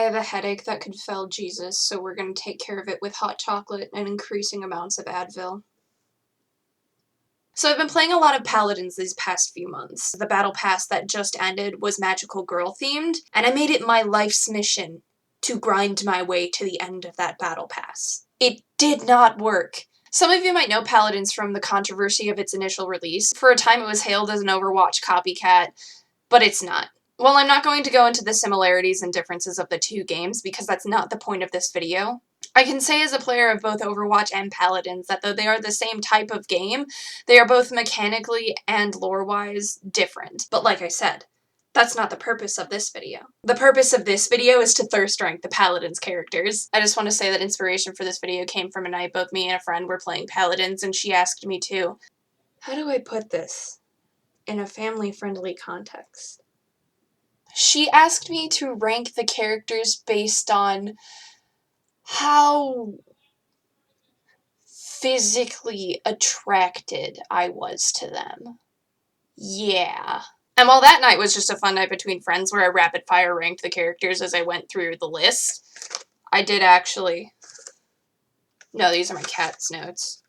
have a headache that could fell Jesus, so we're gonna take care of it with hot chocolate and increasing amounts of Advil. So I've been playing a lot of Paladins these past few months. The battle pass that just ended was magical girl themed, and I made it my life's mission to grind my way to the end of that battle pass. It did not work. Some of you might know Paladins from the controversy of its initial release. For a time it was hailed as an Overwatch copycat, but it's not. Well, I'm not going to go into the similarities and differences of the two games because that's not the point of this video. I can say as a player of both Overwatch and Paladins that though they are the same type of game, they are both mechanically and lore-wise different. But like I said, that's not the purpose of this video. The purpose of this video is to thirst rank the Paladins characters. I just want to say that inspiration for this video came from a night both me and a friend were playing Paladins and she asked me to, how do I put this in a family-friendly context? She asked me to rank the characters based on how physically attracted I was to them. Yeah. And while that night was just a fun night between friends where I rapid fire ranked the characters as I went through the list, I did actually... No, these are my cat's notes.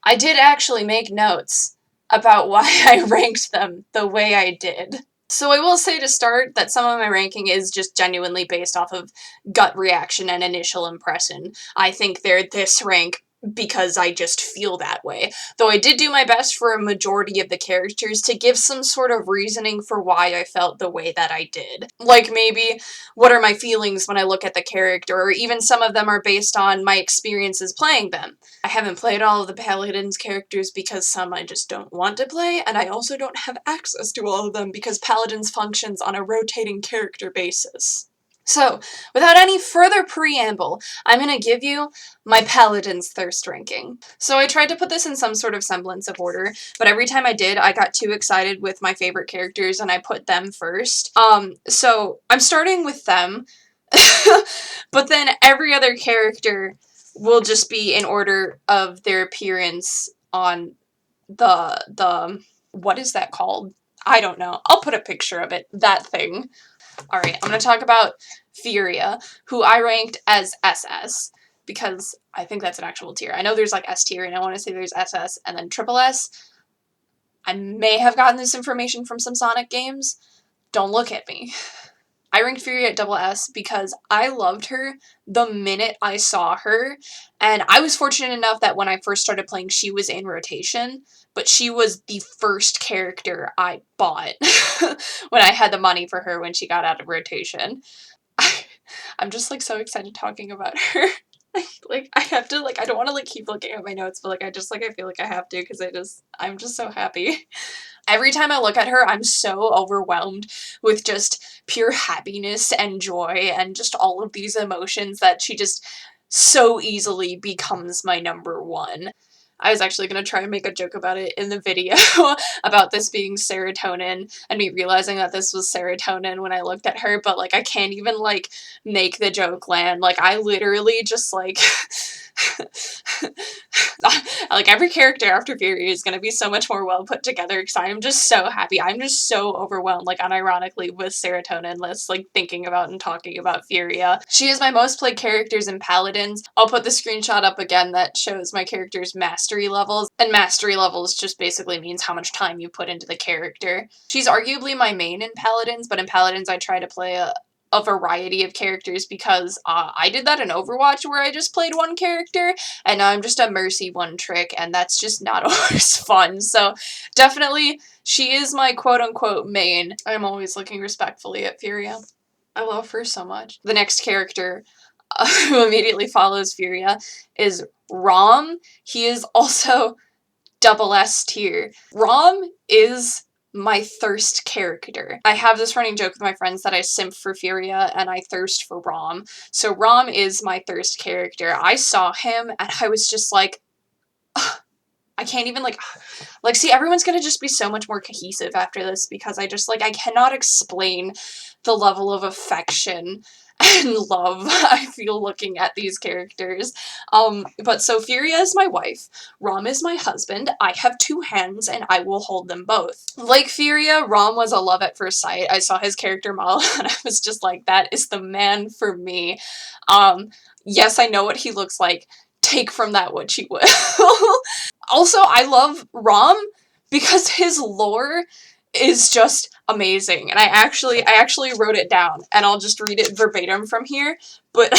I did actually make notes about why I ranked them the way I did. So I will say to start that some of my ranking is just genuinely based off of gut reaction and initial impression. I think they're this rank because I just feel that way. Though I did do my best for a majority of the characters to give some sort of reasoning for why I felt the way that I did. Like maybe, what are my feelings when I look at the character, or even some of them are based on my experiences playing them. I haven't played all of the Paladins characters because some I just don't want to play, and I also don't have access to all of them because Paladins functions on a rotating character basis. So, without any further preamble, I'm going to give you my Paladins thirst ranking. So I tried to put this in some sort of semblance of order, but every time I did, I got too excited with my favorite characters and I put them first. So I'm starting with them, but then every other character will just be in order of their appearance on the what is that called? I don't know. I'll put a picture of it. That thing. Alright, I'm going to talk about Furia, who I ranked as SS, because I think that's an actual tier. I know there's like S tier, and I want to say there's SS, and then triple S. I may have gotten this information from some Sonic games. Don't look at me. I ranked Furia at double S because I loved her the minute I saw her, and I was fortunate enough that when I first started playing, she was in rotation, but she was the first character I bought when I had the money for her when she got out of rotation. I'm just, like, so excited talking about her. Like, I have to, like, I don't want to, like, keep looking at my notes, but, like, I feel like I have to because I'm just so happy. Every time I look at her, I'm so overwhelmed with just pure happiness and joy and just all of these emotions that she just so easily becomes my number one. I was actually going to try and make a joke about it in the video about this being serotonin and me realizing that this was serotonin when I looked at her, but like I can't even like make the joke land. Like I literally just like like every character after Fury is going to be so much more well put together because I'm just so happy. I'm just so overwhelmed, like unironically, with serotonin lists, like thinking about and talking about Furia. She is my most played characters in Paladins. I'll put the screenshot up again that shows my character's mastery levels, and mastery levels just basically means how much time you put into the character. She's arguably my main in Paladins, but in Paladins I try to play a variety of characters because I did that in Overwatch where I just played one character and now I'm just a Mercy one trick and that's just not always fun. So definitely she is my quote-unquote main. I'm always looking respectfully at Furia. I love her so much. The next character who immediately follows Furia is Rom. He is also double S tier. Rom is my thirst character. I have this running joke with my friends that I simp for Furia and I thirst for Rom. So Rom is my thirst character. I saw him and I was just like, ugh, I can't even like see, everyone's gonna just be so much more cohesive after this because I just like, I cannot explain the level of affection and love I feel looking at these characters. But so Furia is my wife, Rom is my husband, I have two hands and I will hold them both. Like Furia, Rom was a love at first sight. I saw his character model and I was just like, that is the man for me. Yes, I know what he looks like. Take from that what you will. Also, I love Rom because his lore is just amazing. And I actually wrote it down and I'll just read it verbatim from here. But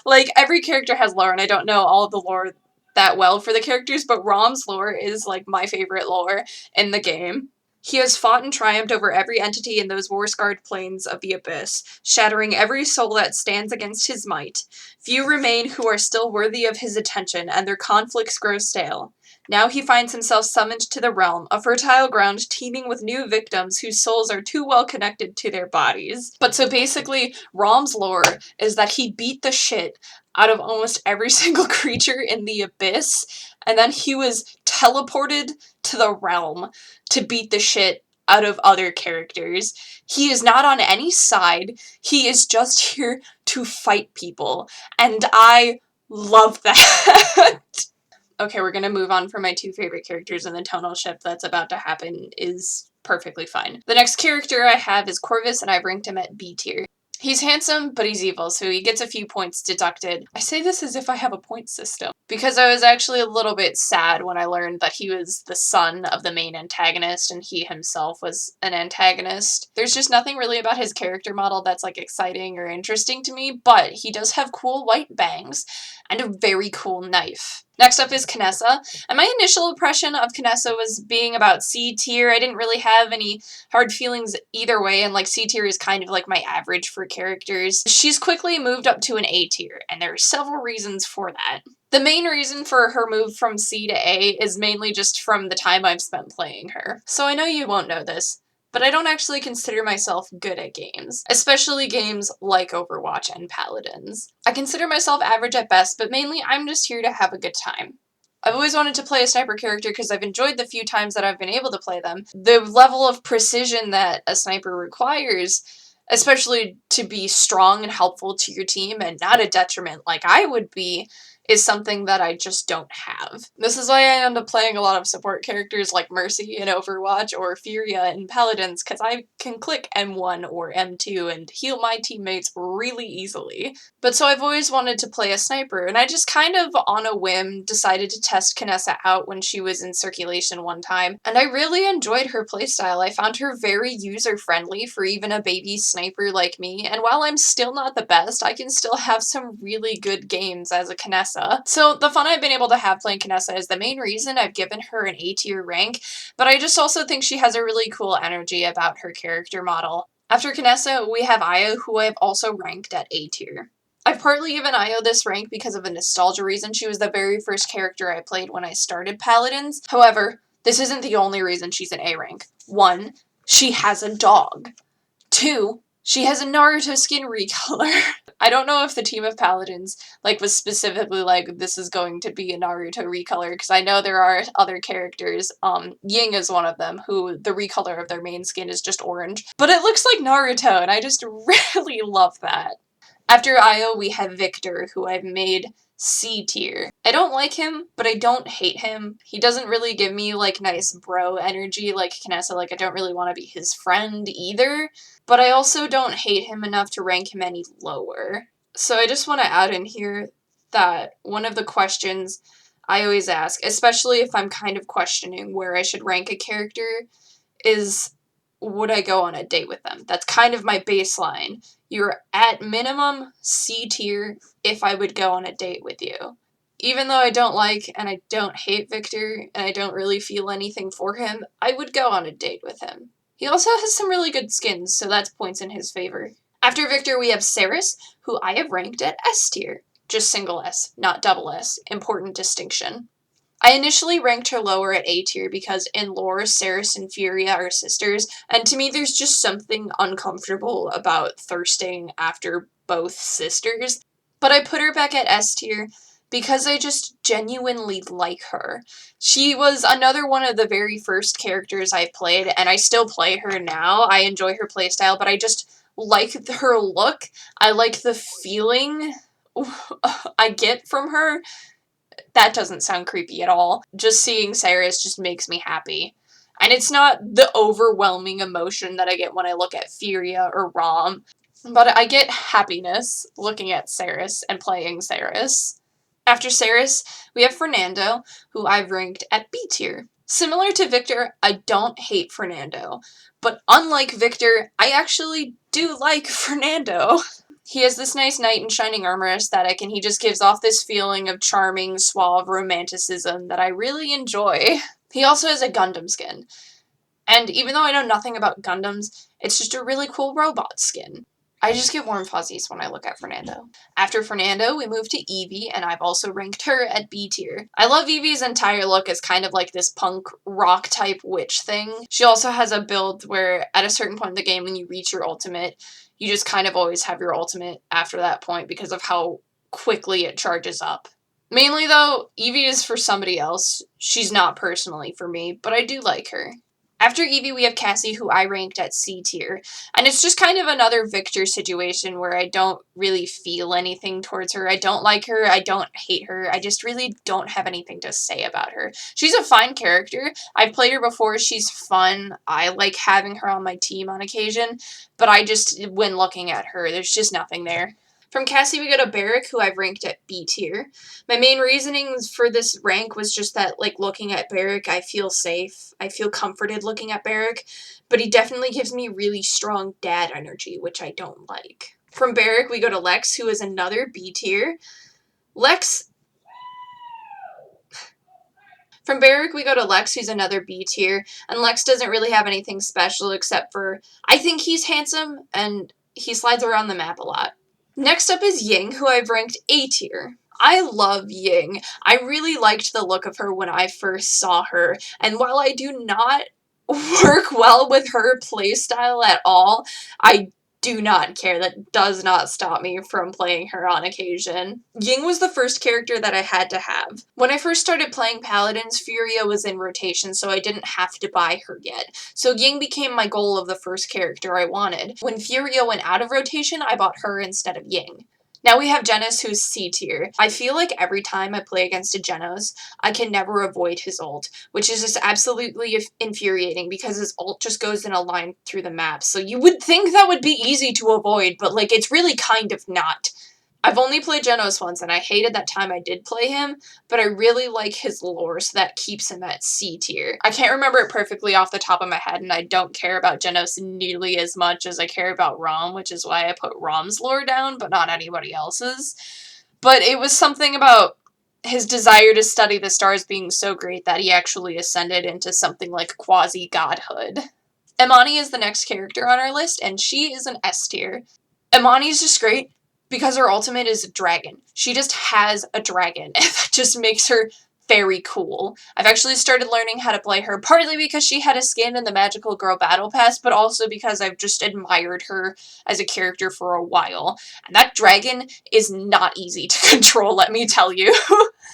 like every character has lore and I don't know all of the lore that well for the characters, but Rom's lore is like my favorite lore in the game. He has fought and triumphed over every entity in those war-scarred plains of the abyss, shattering every soul that stands against his might. Few remain who are still worthy of his attention, and their conflicts grow stale. Now he finds himself summoned to the realm, a fertile ground teeming with new victims whose souls are too well connected to their bodies. But so basically, Rom's lore is that he beat the shit out of almost every single creature in the abyss, and then he was teleported to the realm to beat the shit out of other characters. He is not on any side. He is just here to fight people. And I love that. Okay, we're gonna move on from my two favorite characters, and the tonal shift that's about to happen is perfectly fine. The next character I have is Corvus, and I've ranked him at B tier. He's handsome, but he's evil, so he gets a few points deducted. I say this as if I have a point system, because I was actually a little bit sad when I learned that he was the son of the main antagonist, and he himself was an antagonist. There's just nothing really about his character model that's, like, exciting or interesting to me, but he does have cool white bangs, and a very cool knife. Next up is Kinessa, and my initial impression of Kinessa was being about C tier. I didn't really have any hard feelings either way, and like C tier is kind of like my average for characters. She's quickly moved up to an A tier, and there are several reasons for that. The main reason for her move from C to A is mainly just from the time I've spent playing her. So I know you won't know this, but I don't actually consider myself good at games, especially games like Overwatch and Paladins. I consider myself average at best, but mainly I'm just here to have a good time. I've always wanted to play a sniper character because I've enjoyed the few times that I've been able to play them. The level of precision that a sniper requires, especially to be strong and helpful to your team and not a detriment like I would be, is something that I just don't have. This is why I end up playing a lot of support characters like Mercy in Overwatch or Furia in Paladins, because I can click M1 or M2 and heal my teammates really easily. But so I've always wanted to play a sniper, and I just kind of on a whim decided to test Kinessa out when she was in circulation one time, and I really enjoyed her playstyle. I found her very user-friendly for even a baby sniper like me, and while I'm still not the best, I can still have some really good games as a Kinessa. So the fun I've been able to have playing Kinessa is the main reason I've given her an A tier rank, but I just also think she has a really cool energy about her character model. After Kinessa, we have Io, who I've also ranked at A tier. I've partly given Io this rank because of a nostalgia reason. She was the very first character I played when I started Paladins. However, this isn't the only reason she's an A rank. 1, she has a dog. 2, she has a Naruto skin recolor. I don't know if the team of Paladins was specifically this is going to be a Naruto recolor, because I know there are other characters. Ying is one of them, who the recolor of their main skin is just orange. But it looks like Naruto, and I just really love that. After Io, we have Victor, who I've made C tier. I don't like him, but I don't hate him. He doesn't really give me, nice bro energy like Kinessa. I don't really want to be his friend either. But I also don't hate him enough to rank him any lower. So I just want to add in here that one of the questions I always ask, especially if I'm kind of questioning where I should rank a character, is would I go on a date with them? That's kind of my baseline. You're at minimum C tier if I would go on a date with you. Even though I don't like and I don't hate Victor and I don't really feel anything for him, I would go on a date with him. He also has some really good skins, so that's points in his favor. After Victor, we have Ceres, who I have ranked at S tier. Just single S, not double S. Important distinction. I initially ranked her lower at A tier because in lore, Ceres and Furia are sisters, and to me there's just something uncomfortable about thirsting after both sisters. But I put her back at S tier because I just genuinely like her. She was another one of the very first characters I played, and I still play her now. I enjoy her playstyle, but I just like her look. I like the feeling I get from her. That doesn't sound creepy at all. Just seeing Saris just makes me happy. And it's not the overwhelming emotion that I get when I look at Furia or Rom, but I get happiness looking at Saris and playing Saris. After Saris, we have Fernando, who I've ranked at B tier. Similar to Victor, I don't hate Fernando, but unlike Victor, I actually do like Fernando. He has this nice knight in shining armor aesthetic, and he just gives off this feeling of charming, suave romanticism that I really enjoy. He also has a Gundam skin, and even though I know nothing about Gundams, it's just a really cool robot skin. I just get warm fuzzies when I look at Fernando. After Fernando, we move to Evie, and I've also ranked her at B tier. I love Evie's entire look as kind of like this punk rock type witch thing. She also has a build where at a certain point in the game when you reach your ultimate, you just kind of always have your ultimate after that point because of how quickly it charges up. Mainly though, Evie is for somebody else. She's not personally for me, but I do like her. After Evie, we have Cassie, who I ranked at C tier. And it's just kind of another Victor situation where I don't really feel anything towards her. I don't like her. I don't hate her. I just really don't have anything to say about her. She's a fine character. I've played her before. She's fun. I like having her on my team on occasion. But I just, when looking at her, there's just nothing there. From Cassie, we go to Barrick, who I've ranked at B tier. My main reasonings for this rank was just that, like, looking at Barrick, I feel safe. I feel comforted looking at Barrick, but he definitely gives me really strong dad energy, which I don't like. From Barrick, we go to Lex, who is another B tier. From Barrick, we go to Lex, who's another B tier, and Lex doesn't really have anything special except for, I think he's handsome, and he slides around the map a lot. Next up is Ying, who I've ranked A tier. I love Ying. I really liked the look of her when I first saw her, and while I do not work well with her playstyle at all, I do not care. That does not stop me from playing her on occasion. Ying was the first character that I had to have. When I first started playing Paladins, Furia was in rotation, so I didn't have to buy her yet. So Ying became my goal of the first character I wanted. When Furia went out of rotation, I bought her instead of Ying. Now we have Genos, who's C tier. I feel like every time I play against a Genos, I can never avoid his ult, which is just absolutely infuriating because his ult just goes in a line through the map. So you would think that would be easy to avoid, but like it's really kind of not. I've only played Genos once, and I hated that time I did play him, but I really like his lore, so that keeps him at C tier. I can't remember it perfectly off the top of my head, and I don't care about Genos nearly as much as I care about Rom, which is why I put Rom's lore down, but not anybody else's. But it was something about his desire to study the stars being so great that he actually ascended into something like quasi-godhood. Imani is the next character on our list, and she is an S tier. Imani's just great because her ultimate is a dragon. She just has a dragon, and that just makes her very cool. I've actually started learning how to play her, partly because she had a skin in the Magical Girl Battle Pass, but also because I've just admired her as a character for a while. And that dragon is not easy to control, let me tell you.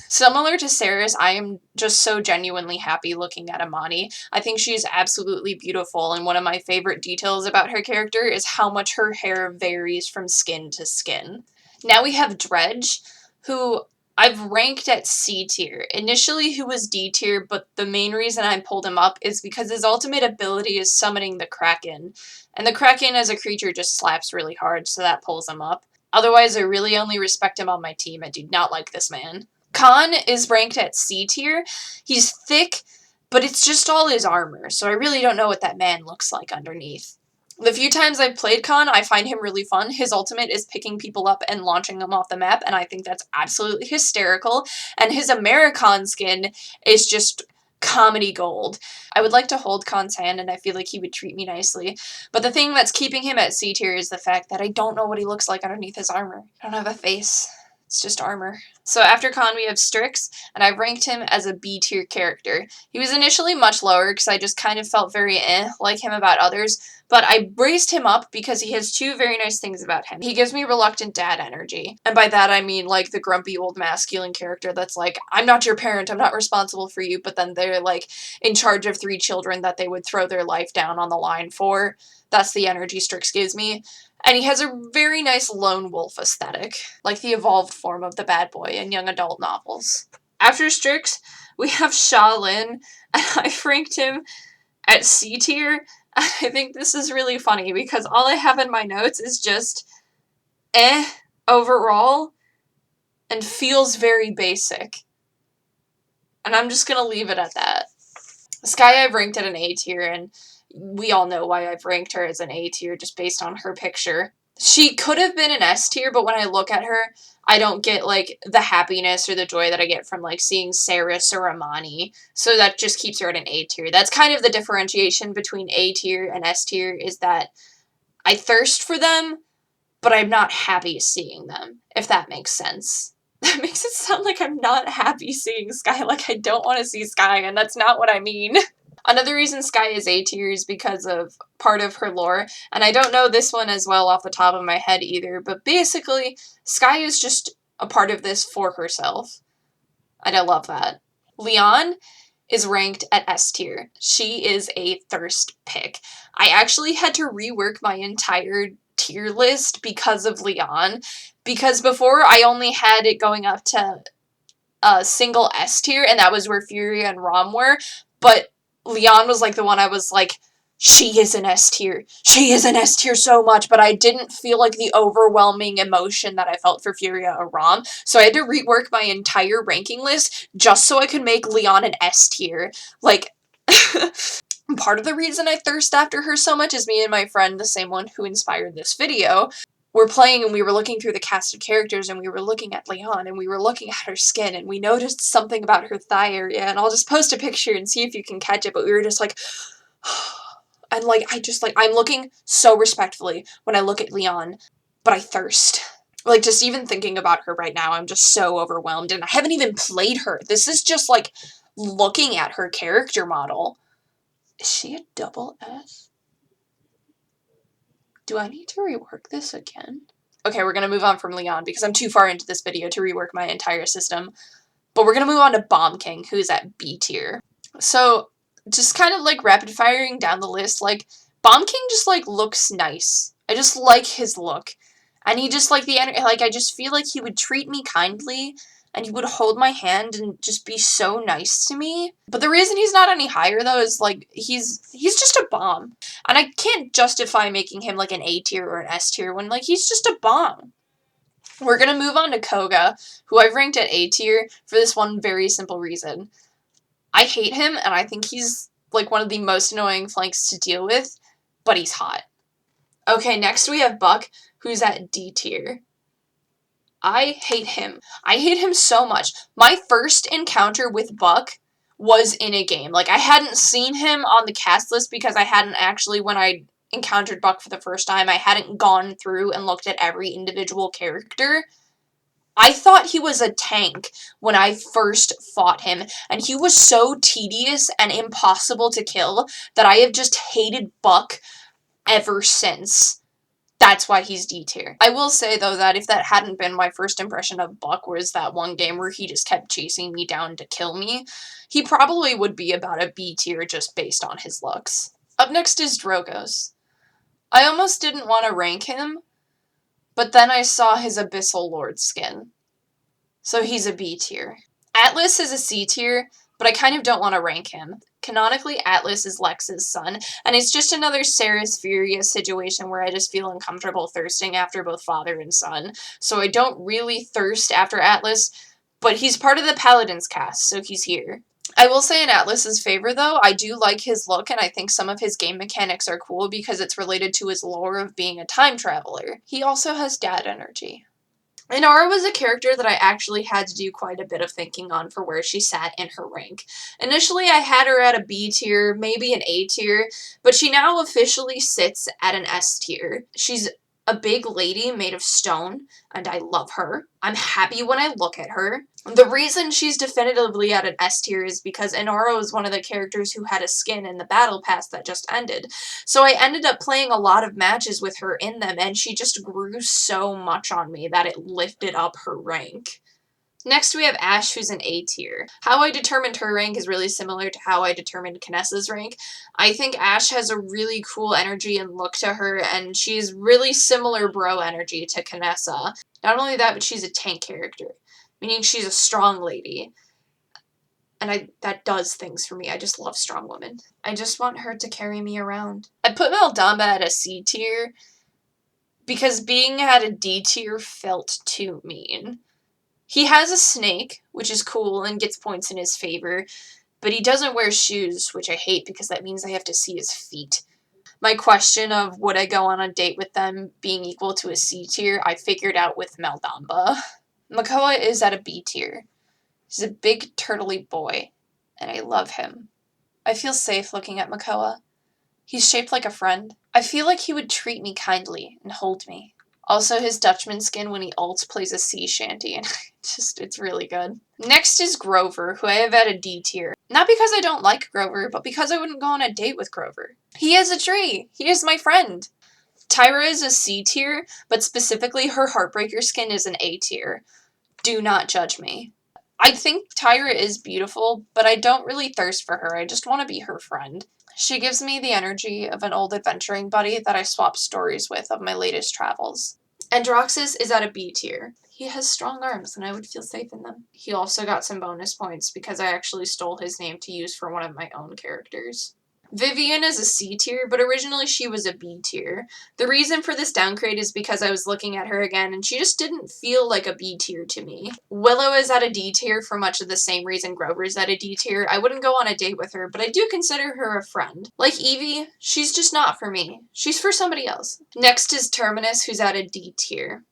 Similar to Saris, I am just so genuinely happy looking at Imani. I think she's absolutely beautiful, and one of my favorite details about her character is how much her hair varies from skin to skin. Now we have Dredge, who I've ranked at C tier. Initially, he was D tier, but the main reason I pulled him up is because his ultimate ability is summoning the Kraken. And the Kraken as a creature just slaps really hard, so that pulls him up. Otherwise, I really only respect him on my team. I do not like this man. Khan is ranked at C tier. He's thick, but it's just all his armor, so I really don't know what that man looks like underneath. The few times I've played Khan, I find him really fun. His ultimate is picking people up and launching them off the map, and I think that's absolutely hysterical. And his Americon skin is just comedy gold. I would like to hold Khan's hand, and I feel like he would treat me nicely. But the thing that's keeping him at C tier is the fact that I don't know what he looks like underneath his armor. I don't have a face. It's just armor. So after Khan, we have Strix, and I've ranked him as a B tier character. He was initially much lower because I just kind of felt very like him about others, But I raised him up because he has two very nice things about him. He gives me reluctant dad energy. And by that I mean like the grumpy old masculine character that's like, I'm not your parent, I'm not responsible for you, but then they're like in charge of 3 children that they would throw their life down on the line for. That's the energy Strix gives me. And he has a very nice lone wolf aesthetic, like the evolved form of the bad boy in young adult novels. After Strix, we have Shaolin, and I ranked him at C tier. I think this is really funny because all I have in my notes is just overall and feels very basic. And I'm just gonna leave it at that. Sky I've ranked at an A tier, and we all know why I've ranked her as an A tier just based on her picture. She could have been an S tier, but when I look at her, I don't get, like, the happiness or the joy that I get from, like, seeing Saris or Amani. So that just keeps her at an A tier. That's kind of the differentiation between A tier and S tier, is that I thirst for them, but I'm not happy seeing them, if that makes sense. That makes it sound like I'm not happy seeing Sky, like I don't want to see Sky, and that's not what I mean. Another reason Sky is A tier is because of part of her lore, and I don't know this one as well off the top of my head either, but basically, Sky is just a part of this for herself, and I love that. Leon is ranked at S tier. She is a thirst pick. I actually had to rework my entire tier list because of Leon, because before I only had it going up to a single S tier, and that was where Furia and Rom were, but Leon was like the one I was like, she is an S tier. She is an S tier so much, but I didn't feel like the overwhelming emotion that I felt for Furia or Rom, so I had to rework my entire ranking list just so I could make Leon an S tier. Like, part of the reason I thirst after her so much is me and my friend, the same one who inspired this video, were playing and we were looking through the cast of characters and we were looking at Leon and we were looking at her skin and we noticed something about her thigh area, and I'll just post a picture and see if you can catch it, but we were just like, and like, I'm looking so respectfully when I look at Leon, but I thirst. Like, just even thinking about her right now, I'm just so overwhelmed, and I haven't even played her. This is just like looking at her character model. Is she a double S? Do I need to rework this again? Okay, we're gonna move on from Leon because I'm too far into this video to rework my entire system. But we're gonna move on to Bomb King, who's at B tier. So, just kind of like rapid firing down the list, like, Bomb King just like looks nice. I just like his look. And he just like I just feel like he would treat me kindly and he would hold my hand and just be so nice to me. But the reason he's not any higher though is like he's just a bomb. And I can't justify making him like an A tier or an S tier when like he's just a bomb. We're gonna move on to Koga, who I've ranked at A tier for this one very simple reason. I hate him and I think he's like one of the most annoying flanks to deal with, but he's hot. Okay, next we have Buck, who's at D tier. I hate him. I hate him so much. My first encounter with Buck was in a game. Like, I hadn't seen him on the cast list because I hadn't actually, when I encountered Buck for the first time, I hadn't gone through and looked at every individual character. I thought he was a tank when I first fought him, and he was so tedious and impossible to kill that I have just hated Buck ever since. That's why he's D tier. I will say, though, that if that hadn't been my first impression of Buck, was that one game where he just kept chasing me down to kill me, he probably would be about a B tier just based on his looks. Up next is Drogos. I almost didn't want to rank him, but then I saw his Abyssal Lord skin. So he's a B tier. Atlas is a C tier, but I kind of don't want to rank him. Canonically, Atlas is Lex's son, and it's just another Saris Furia situation where I just feel uncomfortable thirsting after both father and son. So I don't really thirst after Atlas, but he's part of the Paladins cast, so he's here. I will say in Atlas's favor, though, I do like his look, and I think some of his game mechanics are cool because it's related to his lore of being a time traveler. He also has dad energy. Inara was a character that I actually had to do quite a bit of thinking on for where she sat in her rank. Initially, I had her at a B tier, maybe an A tier, but she now officially sits at an S tier. She's a big lady made of stone, and I love her. I'm happy when I look at her. The reason she's definitively at an S tier is because Inara was one of the characters who had a skin in the battle pass that just ended. So I ended up playing a lot of matches with her in them, and she just grew so much on me that it lifted up her rank. Next, we have Ashe, who's an A tier. How I determined her rank is really similar to how I determined Kinessa's rank. I think Ashe has a really cool energy and look to her, and she's really similar bro energy to Kinessa. Not only that, but she's a tank character, meaning she's a strong lady. And that does things for me. I just love strong women. I just want her to carry me around. I put Meldamba at a C tier because being at a D tier felt too mean. He has a snake, which is cool and gets points in his favor, but he doesn't wear shoes, which I hate because that means I have to see his feet. My question of would I go on a date with them being equal to a C tier, I figured out with Meldamba. Makoa is at a B tier. He's a big turtley boy, and I love him. I feel safe looking at Makoa. He's shaped like a friend. I feel like he would treat me kindly and hold me. Also, his Dutchman skin when he ults plays a sea shanty, and it's really good. Next is Grover, who I have at a D tier. Not because I don't like Grover, but because I wouldn't go on a date with Grover. He is a tree. He is my friend. Tyra is a C tier, but specifically her Heartbreaker skin is an A tier. Do not judge me. I think Tyra is beautiful, but I don't really thirst for her. I just want to be her friend. She gives me the energy of an old adventuring buddy that I swap stories with of my latest travels. Androxus is at a B tier. He has strong arms and I would feel safe in them. He also got some bonus points because I actually stole his name to use for one of my own characters. Vivian is a C tier, but originally she was a B tier. The reason for this downgrade is because I was looking at her again and she just didn't feel like a B tier to me. Willow is at a D tier for much of the same reason Grover's at a D tier. I wouldn't go on a date with her, but I do consider her a friend. Like Evie, she's just not for me. She's for somebody else. Next is Terminus, who's at a D tier.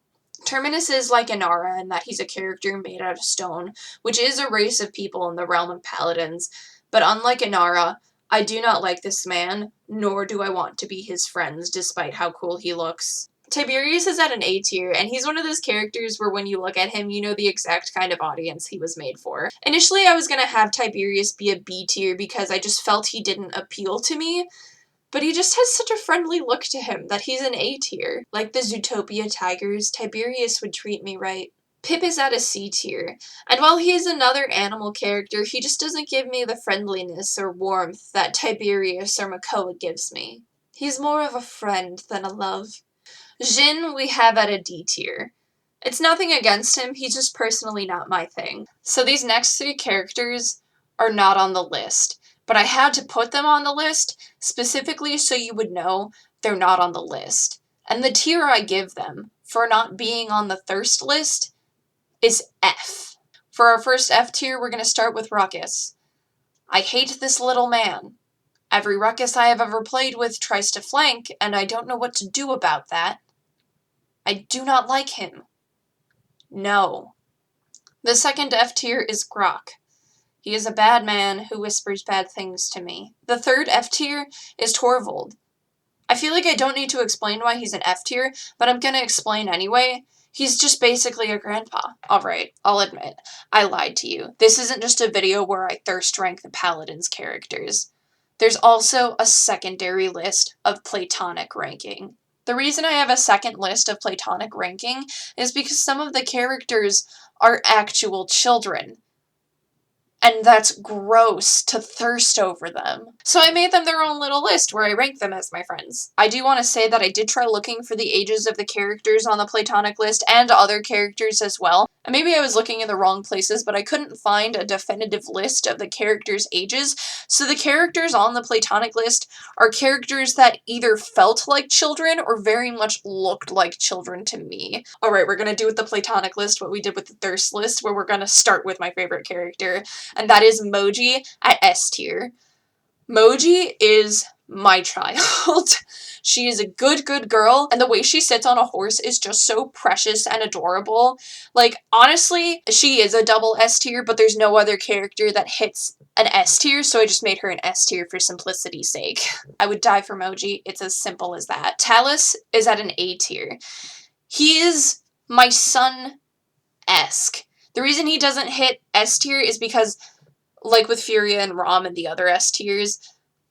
Terminus is like Inara in that he's a character made out of stone, which is a race of people in the realm of Paladins, but unlike Inara, I do not like this man, nor do I want to be his friends, despite how cool he looks. Tiberius is at an A tier, and he's one of those characters where when you look at him, you know the exact kind of audience he was made for. Initially, I was gonna have Tiberius be a B tier because I just felt he didn't appeal to me, but he just has such a friendly look to him that he's an A tier. Like the Zootopia tigers, Tiberius would treat me right. Pip is at a C tier, and while he is another animal character, he just doesn't give me the friendliness or warmth that Tiberius or Makoa gives me. He's more of a friend than a love. Jin we have at a D tier. It's nothing against him, he's just personally not my thing. So these next three characters are not on the list, but I had to put them on the list specifically so you would know they're not on the list. And the tier I give them for not being on the thirst list is F. For our first F tier, we're going to start with Ruckus. I hate this little man. Every Ruckus I have ever played with tries to flank, and I don't know what to do about that. I do not like him. No. The second F tier is Grok. He is a bad man who whispers bad things to me. The third F tier is Torvald. I feel like I don't need to explain why he's an F tier, but I'm going to explain anyway. He's just basically a grandpa. Alright, I'll admit, I lied to you. This isn't just a video where I thirst rank the Paladins characters. There's also a secondary list of Platonic ranking. The reason I have a second list of Platonic ranking is because some of the characters are actual children. And that's gross to thirst over them. So I made them their own little list where I rank them as my friends. I do want to say that I did try looking for the ages of the characters on the Platonic list and other characters as well. And maybe I was looking in the wrong places, but I couldn't find a definitive list of the characters' ages. So the characters on the Platonic list are characters that either felt like children or very much looked like children to me. Alright, we're going to do with the Platonic list what we did with the thirst list, where we're going to start with my favorite character. And that is Moji at S tier. Moji is my child. She is a good girl, and the way she sits on a horse is just so precious and adorable. Like, honestly, she is a double S tier, but there's no other character that hits an S tier, so I just made her an S tier for simplicity's sake. I would die for Moji. It's as simple as that. Talus is at an A tier. He is my son-esque. The reason he doesn't hit S tier is because, like with Furia and Rom and the other S tiers,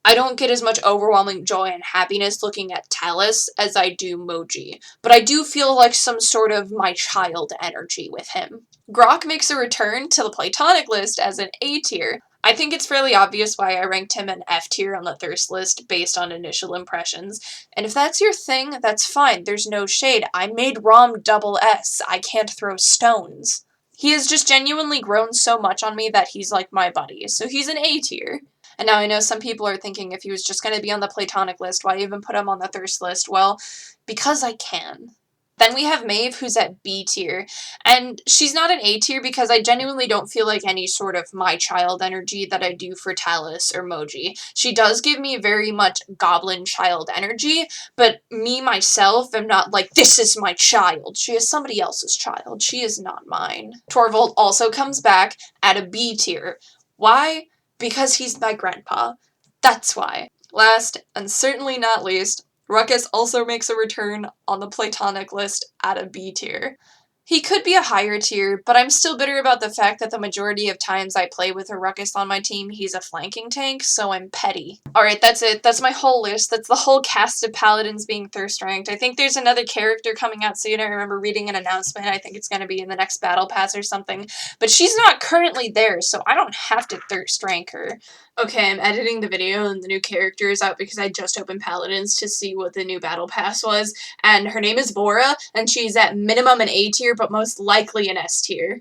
I don't get as much overwhelming joy and happiness looking at Talus as I do Moji, but I do feel like some sort of my child energy with him. Grok makes a return to the Platonic list as an A tier. I think it's fairly obvious why I ranked him an F tier on the Thirst list based on initial impressions, and if that's your thing, that's fine, there's no shade. I made Rom double S, I can't throw stones. He has just genuinely grown so much on me that he's like my buddy, so he's an A tier. And now I know some people are thinking if he was just going to be on the Platonic list, why even put him on the Thirst list? Well, because I can. Then we have Maeve, who's at B tier, and she's not an A tier because I genuinely don't feel like any sort of my child energy that I do for Talus or Moji. She does give me very much goblin child energy, but me, myself, am not like, this is my child. She is somebody else's child. She is not mine. Torvald also comes back at a B tier. Why? Because he's my grandpa. That's why. Last, and certainly not least, Ruckus also makes a return on the Platonic list at a B tier. He could be a higher tier, but I'm still bitter about the fact that the majority of times I play with a Ruckus on my team, he's a flanking tank, so I'm petty. Alright, that's it. That's my whole list. That's the whole cast of Paladins being thirst ranked. I think there's another character coming out soon. I remember reading an announcement. I think it's going to be in the next battle pass or something. But she's not currently there, so I don't have to thirst rank her. Okay, I'm editing the video and the new character is out because I just opened Paladins to see what the new battle pass was, and her name is Bora, and she's at minimum an A tier, but most likely an S tier.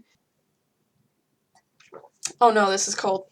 Oh no, this is cold.